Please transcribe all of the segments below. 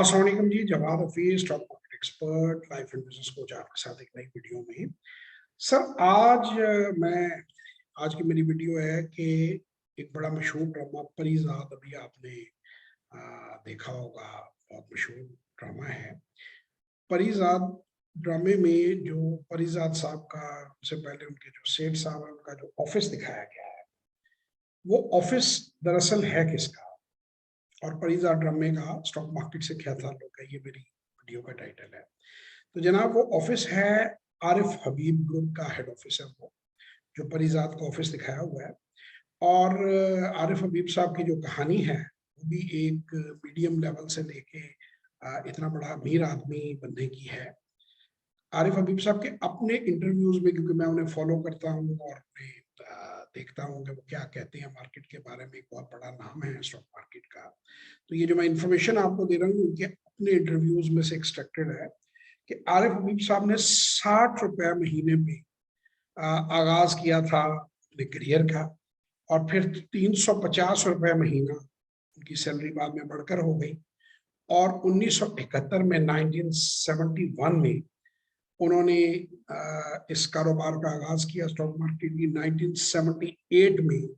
अस्सलाम वालेकुम जी, Jawad Hafeez, stock market expert, life and business coach आपके साथ एक नई वीडियो में। सर आज की मेरी वीडियो है कि एक बड़ा मशहूर ड्रामा परीजाद, अभी आपने देखा होगा, बहुत मशहूर ड्रामा है परीजाद। ड्रामे में जो परीजाद साहब का, उससे पहले उनके जो सेठ साहब है, उनका जो ऑफिस दिखाया गया है, वो ऑफिस दरअसल है किसका, और परीजाद ड्रामे का स्टॉक मार्केट से क्या ताल्लुक है, ये मेरी वीडियो का टाइटल है। तो जनाब, वो ऑफिस है आरिफ हबीब ग्रुप का हेड ऑफिस है वो, जो परीजाद का ऑफिस दिखाया हुआ है। और आरिफ हबीब साहब की जो कहानी है वो भी एक मीडियम लेवल से लेके इतना बड़ा अमीर आदमी बनने की है। आरिफ हबीब साहब के अपने इंटरव्यूज में, क्योंकि मैं उन्हें फॉलो करता हूँ और उन्हें देखता हूँ कि वो क्या कहते हैं मार्केट के बारे में, एक बहुत बड़ा नाम है स्टॉक मार्केट का। तो ये जो मैं इंफॉर्मेशन आपको दे रहा हूँ उनके अपने इंटरव्यूज में से एक्सट्रैक्टेड है कि आरिफ हबीब साहब ने 60 रुपया महीने में आगाज किया था अपने करियर का, और फिर 350 रुपया महीना उनकी सैलरी बाद में बढ़कर हो गई। और 1971 में, 1971 में उन्होंने इस कारोबार का आगाज किया स्टॉक मार्केट की। 1978 में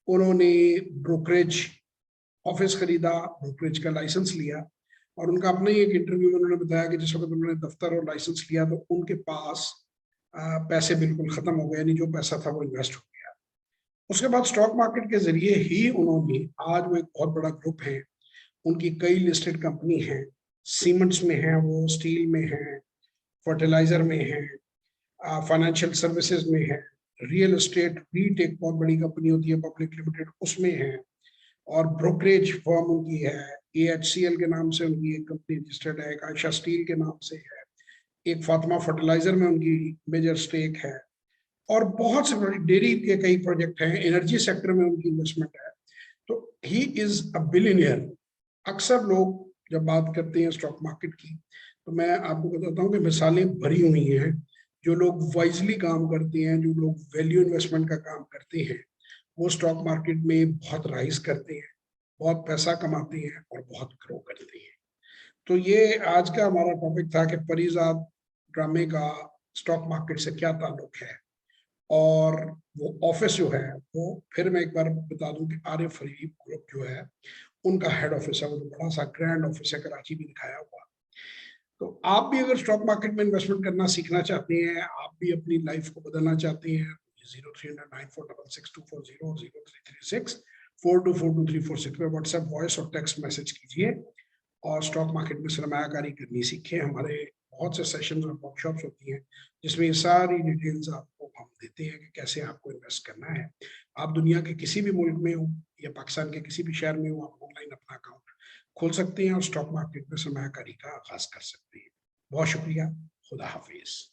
उन्होंने ब्रोकरेज ऑफिस खरीदा, ब्रोकरेज का लाइसेंस लिया। और उनका अपना ही एक इंटरव्यू में उन्होंने बताया कि जिस वक्त उन्होंने दफ्तर और लाइसेंस लिया तो उनके पास पैसे बिल्कुल खत्म हो गए, यानी जो पैसा था वो इन्वेस्ट हो गया। उसके बाद स्टॉक मार्केट के जरिए ही उन्होंने, आज वो एक बहुत बड़ा ग्रुप है, उनकी कई लिस्टेड कंपनी है, सीमेंट्स में है, वो स्टील में है, फर्टिलाइजर में है, फाइनेंशियल सर्विसेज में है, रियल एस्टेट रीट एक बहुत बड़ी कंपनी होती है पब्लिक लिमिटेड, उसमें है, और ब्रोकरेज फर्म उनकी है, AHCL के नाम से उनकी एक कंपनी रजिस्टर्ड है, एक आयशा स्टील के नाम से है, एक फातिमा फर्टिलाइजर में उनकी मेजर स्टेक है, और बहुत से बड़ी डेयरी के कई प्रोजेक्ट हैं, एनर्जी सेक्टर में उनकी इन्वेस्टमेंट है। तो ही इज अ बिलियनियर। अक्सर लोग जब बात करते हैं स्टॉक मार्केट की, तो मैं आपको बताता हूँ कि मिसालें भरी हुई हैं। जो लोग वाइजली काम करते हैं, जो लोग वैल्यू इन्वेस्टमेंट का काम करते हैं, वो स्टॉक मार्केट में बहुत राइज करते हैं, बहुत पैसा कमाते हैं और बहुत ग्रो करते हैं। तो ये आज का हमारा टॉपिक था कि परीजाद ड्रामे का स्टॉक मार्केट से क्या ताल्लुक है। और वो ऑफिस जो है, वो फिर मैं एक बार बता दूं कि आरिफ हबीब ग्रुप जो है, उनका हेड ऑफिस है, वो तो बड़ा सा ग्रैंड ऑफिस है, कराची में दिखाया हुआ। तो आप भी अगर स्टॉक मार्केट में इन्वेस्टमेंट करना सीखना चाहते हैं, आप भी अपनी लाइफ को बदलना चाहते हैं, 0309462406 पे व्हाट्सएप वॉइस और टेक्स्ट मैसेज कीजिए और स्टॉक मार्केट में सरमायाकारी करनी सीखें। हमारे बहुत से सेशंस और वर्कशॉप्स होती हैं जिसमें ये सारी डिटेल्स आपको हम देते हैं कि कैसे आपको इन्वेस्ट करना है। आप दुनिया के किसी भी मुल्क में हो या पाकिस्तान के किसी भी शहर में हो, आप ऑनलाइन अपना अकाउंट खोल सकते हैं और स्टॉक मार्केट में सरमायाकारी का आगाज कर सकते हैं। बहुत शुक्रिया। खुदा हाफिज।